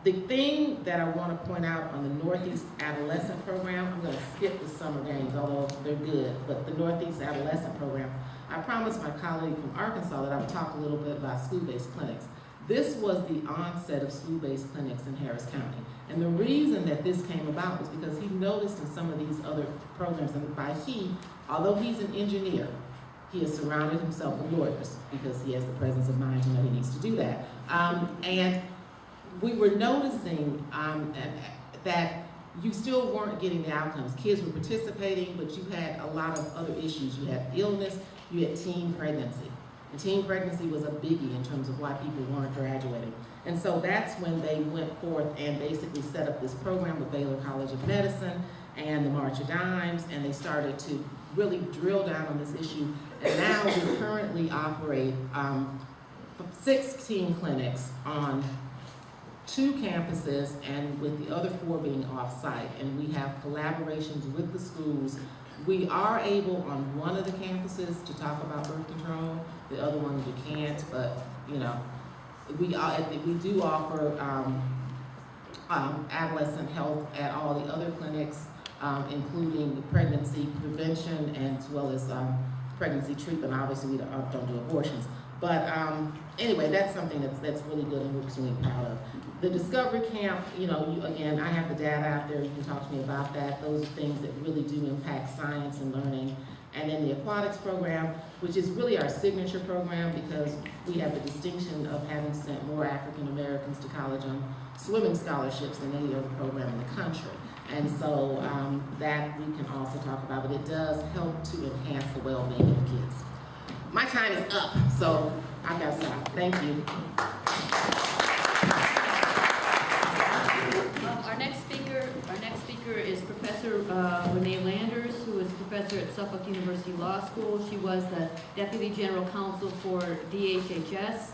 The thing that I want to point out on the Northeast Adolescent Program, I'm going to skip the summer games, although they're good, but the Northeast Adolescent Program, I promised my colleague from Arkansas that I would talk a little bit about school-based clinics. This was the onset of school-based clinics in Harris County. And the reason that this came about was because he noticed in some of these other programs, and by he, although he's an engineer, he has surrounded himself with lawyers because he has the presence of mind to know he needs to do that. And we were noticing that you still weren't getting the outcomes. Kids were participating, but you had a lot of other issues. You had illness, you had teen pregnancy. And teen pregnancy was a biggie in terms of why people weren't graduating. And so that's when they went forth and basically set up this program with Baylor College of Medicine and the March of Dimes, and they started to really drill down on this issue. And now we currently operate 16 clinics on 2 campuses, and with the other 4 being off-site. And we have collaborations with the schools. We are able on one of the campuses to talk about birth control. The other one we can't, but you know, we do offer adolescent health at all the other clinics, including pregnancy prevention as well as pregnancy treatment. Obviously, we don't do abortions. But anyway, that's something that's really good and we're extremely proud of. The Discovery Camp, you know, again, I have the data out there. You can talk to me about that. Those are things that really do impact science and learning. And then the Aquatics Program, which is really our signature program because we have the distinction of having sent more African Americans to college on swimming scholarships than any other program in the country. And so that we can also talk about, but it does help to enhance the well-being of kids. My time is up, so I've got to stop. Thank you. Our next speaker is Professor Renee Landers, who is professor at Suffolk University Law School. She was the Deputy General Counsel for DHHS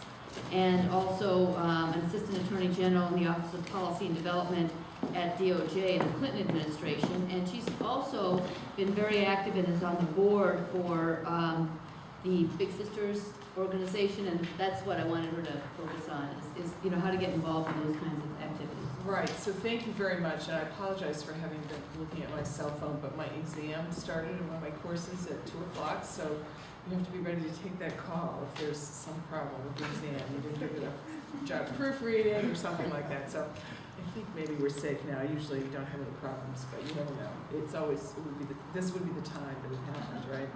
and also an Assistant Attorney General in the Office of Policy and Development at DOJ in the Clinton administration. And she's also been very active and is on the board for the Big Sisters organization, and that's what I wanted her to focus on, is you know, how to get involved in those kinds of activities. Right, so thank you very much, and I apologize for having been looking at my cell phone, but my exam started in one of my courses at 2 o'clock, so you have to be ready to take that call if there's some problem with the exam. You didn't give it a job proofreading or something like that, so I think maybe we're safe now. Usually we don't have any problems, but you never know. It's always, this would be the time that it happened, right?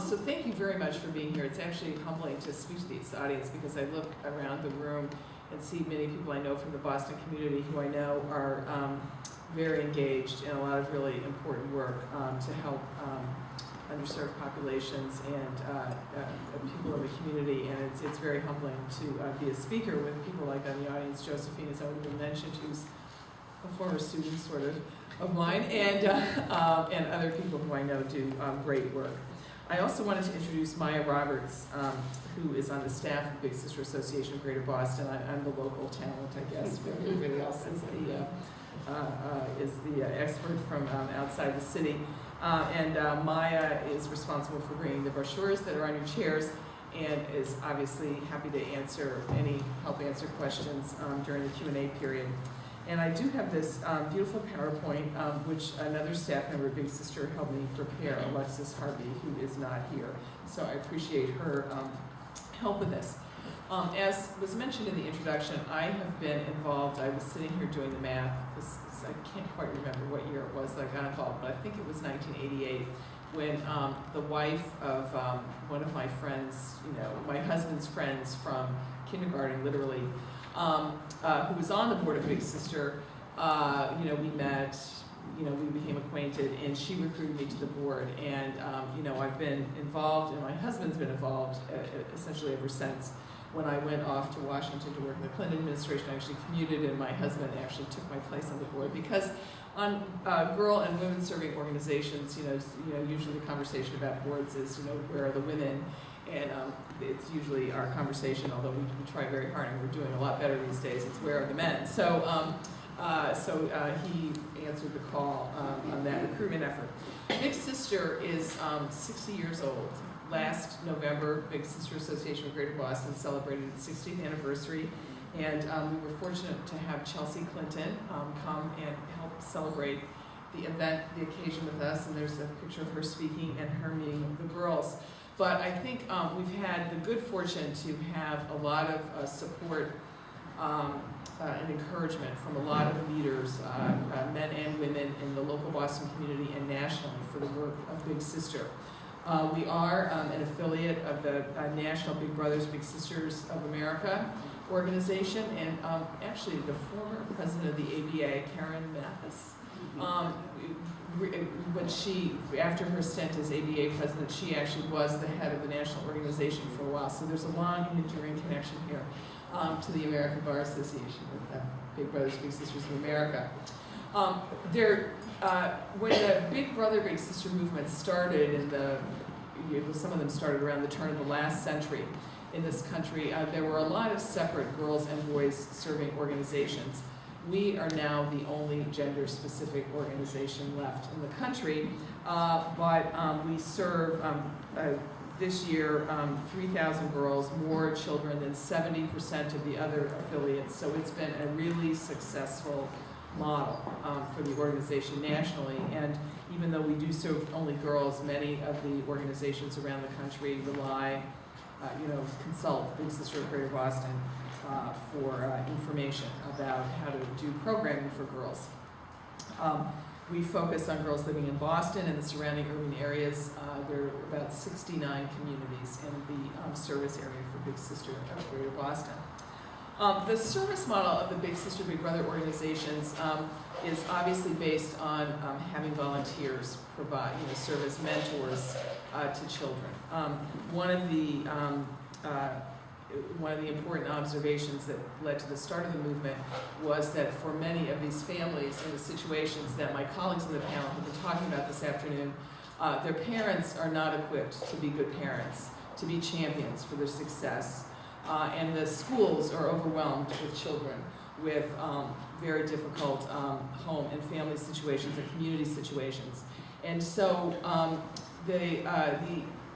So thank you very much for being here. It's actually humbling to speak to this audience because I look around the room and see many people I know from the Boston community who I know are very engaged in a lot of really important work to help underserved populations and people in the community. And it's very humbling to be a speaker with people like that in the audience. Josephine has already been mentioned, who's a former student sort of mine, and other people who I know do great work. I also wanted to introduce Maya Roberts, who is on the staff of Big Sister Association of Greater Boston. I'm the local talent, I guess, but everybody else is the expert from outside the city. Maya is responsible for bringing the brochures that are on your chairs, and is obviously happy to help answer questions during the Q&A period. And I do have this beautiful PowerPoint, which another staff member, Big Sister, helped me prepare, Alexis Harvey, who is not here. So I appreciate her help with this. As was mentioned in the introduction, I have been involved. I was sitting here doing the math. I can't quite remember what year it was that I got involved, but I think it was 1988, when the wife of one of my friends, my husband's friends from kindergarten, literally, who was on the board of Big Sister, we met, we became acquainted, and she recruited me to the board. And, I've been involved, and my husband's been involved essentially ever since. When I went off to Washington to work in the Clinton administration, I actually commuted, and my husband actually took my place on the board, because on girl and women serving organizations, usually the conversation about boards is, where are the women? And it's usually our conversation, although we try very hard and we're doing a lot better these days, it's where are the men? So he answered the call on that recruitment effort. Big Sister is 60 years old. Last November, Big Sister Association of Greater Boston celebrated its 60th anniversary, And we were fortunate to have Chelsea Clinton come and help celebrate the event, the occasion with us, and there's a picture of her speaking and her meeting with the girls. But I think we've had the good fortune to have a lot of support and encouragement from a lot of leaders, men and women in the local Boston community and nationally for the work of Big Sister. We are an affiliate of the National Big Brothers Big Sisters of America organization, and actually the former president of the ABA, Karen Mathis, when she, after her stint as ABA president, she actually was the head of the national organization for a while. So there's a long and enduring connection here to the American Bar Association with Big Brothers Big Sisters of America. When the Big Brother Big Sister movement started some of them started around the turn of the last century in this country, there were a lot of separate girls and boys serving organizations. We are now the only gender-specific organization left in the country, but we serve this year 3,000 girls, more children than 70% of the other affiliates. So it's been a really successful model for the organization nationally. And even though we do serve only girls, many of the organizations around the country rely, consult Big Sister of Greater Boston for information about how to do programming for girls. We focus on girls living in Boston and the surrounding urban areas. There are about 69 communities in the service area for Big Sister of Greater Boston. The service model of the Big Sister Big Brother organizations is obviously based on having volunteers provide, serve as mentors to children. One of the important observations that led to the start of the movement was that for many of these families in the situations that my colleagues on the panel have been talking about this afternoon, their parents are not equipped to be good parents, to be champions for their success. And the schools are overwhelmed with children with very difficult home and family situations and community situations. And so the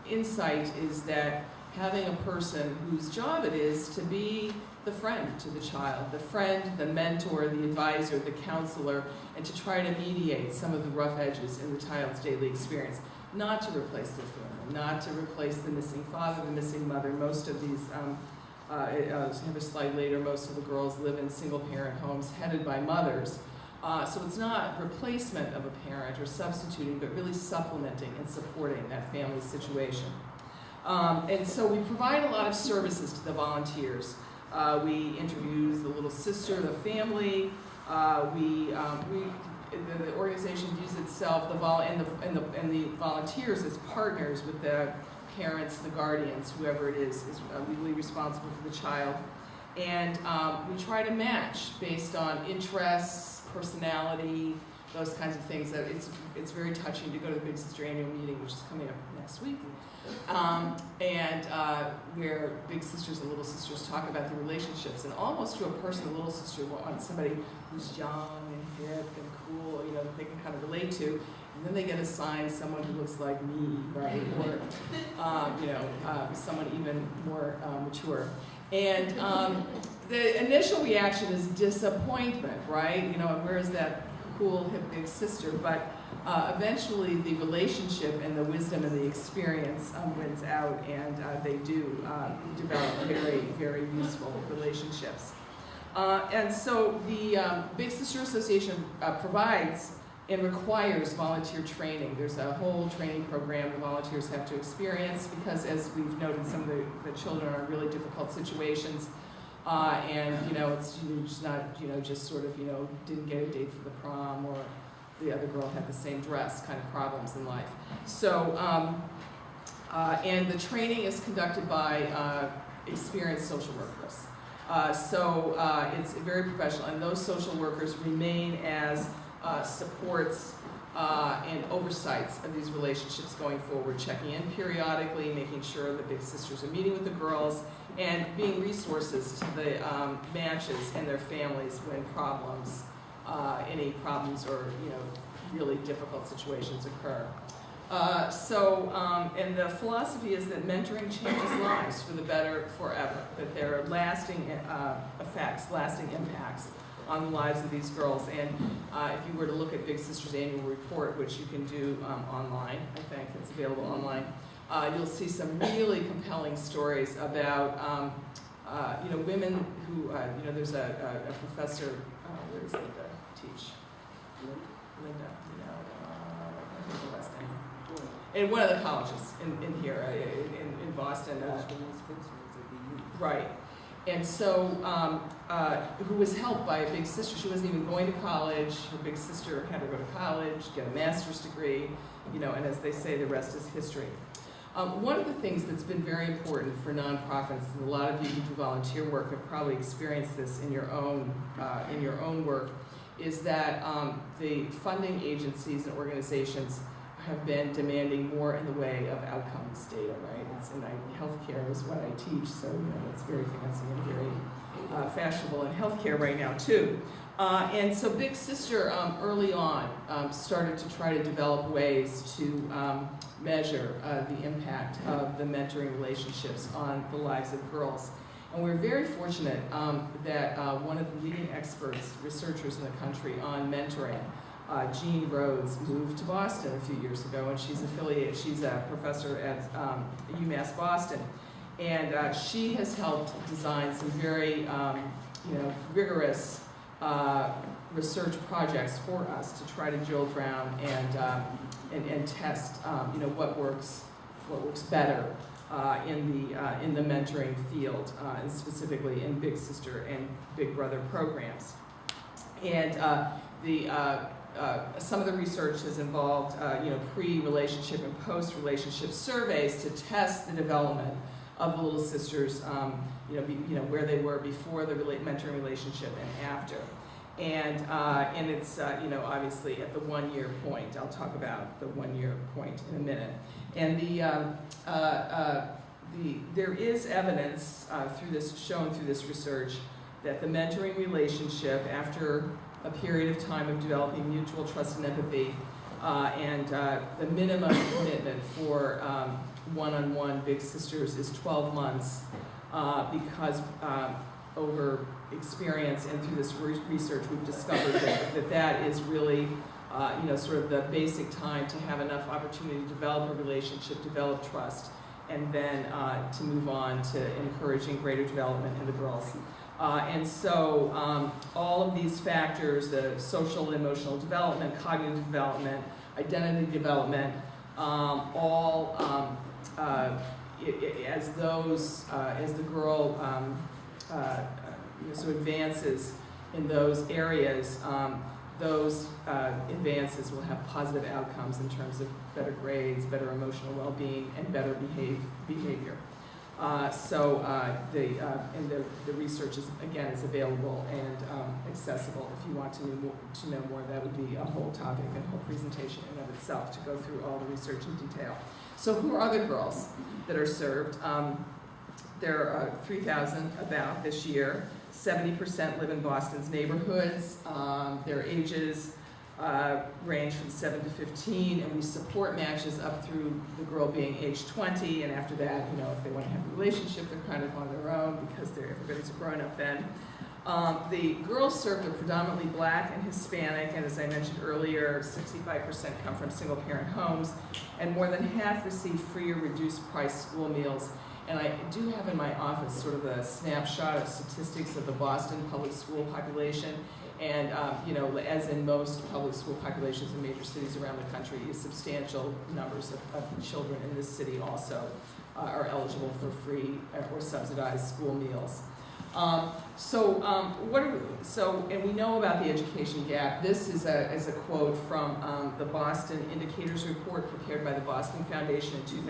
insight is that having a person whose job it is to be the friend to the child, the friend, the mentor, the advisor, the counselor, and to try to mediate some of the rough edges in the child's daily experience. Not to replace their family, not to replace the missing father, the missing mother. Most of these, I have a slide later, most of the girls live in single-parent homes headed by mothers. So it's not replacement of a parent or substituting, but really supplementing and supporting that family situation. And so we provide a lot of services to the volunteers. We interview the little sister, the family. The organization views itself and the volunteers as partners with the parents, the guardians, whoever it is legally responsible for the child. And we try to match based on interests, personality, those kinds of things. That it's very touching to go to the Big Sister annual meeting, which is coming up next week, where Big Sisters and Little Sisters talk about the relationships, and almost to a person, a little sister wants somebody who's young and hip and cool, that they can kind of relate to, and then they get assigned someone who looks like me, right, or someone even more mature. And the initial reaction is disappointment, right? And where's that cool, hip, big sister? But eventually the relationship and the wisdom and the experience wins out, and they do develop very, very useful relationships. And so the Big Sister Association provides and requires volunteer training. There's a whole training program the volunteers have to experience because, as we've noted, some of the children are in really difficult situations. And it's just not just sort of didn't get a date for the prom, or the other girl had the same dress kind of problems in life. So and the training is conducted by experienced social workers. It's very professional, and those social workers remain as supports and oversights of these relationships going forward, checking in periodically, making sure the Big Sisters are meeting with the girls, and being resources to the matches and their families when any problems or really difficult situations occur. And the philosophy is that mentoring changes lives for the better forever, that there are lasting effects, lasting impacts on the lives of these girls. And if you were to look at Big Sister's annual report, which you can do online, I think it's available online, you'll see some really compelling stories about women who, there's a professor, where does Linda teach? Linda, I think the last name. In one of the colleges in here, in Boston. Right. And so, who was helped by a big sister. She wasn't even going to college. Her big sister had to go to college, get a master's degree, and as they say, the rest is history. One of the things that's been very important for nonprofits, and a lot of you who do volunteer work have probably experienced this in your own work, is that the funding agencies and organizations have been demanding more in the way of outcomes data, right? Healthcare is what I teach, so it's very fancy and very fashionable in healthcare right now too. And so Big Sister early on started to try to develop ways to measure the impact of the mentoring relationships on the lives of girls. And we're very fortunate that one of the leading experts, researchers in the country on mentoring, Jean Rhodes, moved to Boston a few years ago, and she's a professor at UMass Boston. And she has helped design some very rigorous research projects for us to try to drill down and test what works better in the mentoring field, and specifically in Big Sister and Big Brother programs. And some of the research has involved pre-relationship and post-relationship surveys to test the development of the little sisters, where they were before the mentoring relationship and after. And it's obviously at the 1 year point. I'll talk about the 1 year point in a minute. And there is evidence shown through this research that the mentoring relationship, after a period of time of developing mutual trust and empathy, and the minimum commitment for one-on-one Big Sisters is 12 months, because over experience and through this research we've discovered that is really sort of the basic time to have enough opportunity to develop a relationship, develop trust, and then to move on to encouraging greater development in the girls. And so all of these factors, the social and emotional development, cognitive development, identity development, as the girl sort of advances in those areas, those advances will have positive outcomes in terms of better grades, better emotional well-being, and better behavior. The research is available and accessible. If you want to know more, that would be a whole topic, a whole presentation in of itself to go through all the research in detail. So who are the girls that are served? There are 3,000 about this year. 70% live in Boston's neighborhoods. Their ages range from 7 to 15, and we support matches up through the girl being age 20, and after that, if they want to have a relationship, they're kind of on their own because everybody's a grown-up then. The girls served are predominantly Black and Hispanic, and as I mentioned earlier, 65% come from single-parent homes, and more than half receive free or reduced price school meals. And I do have in my office sort of a snapshot of statistics of the Boston public school population. And, as in most public school populations in major cities around the country, substantial numbers of children in this city also are eligible for free or subsidized school meals. And we know about the education gap. This is a quote from the Boston Indicators Report prepared by the Boston Foundation in 2000.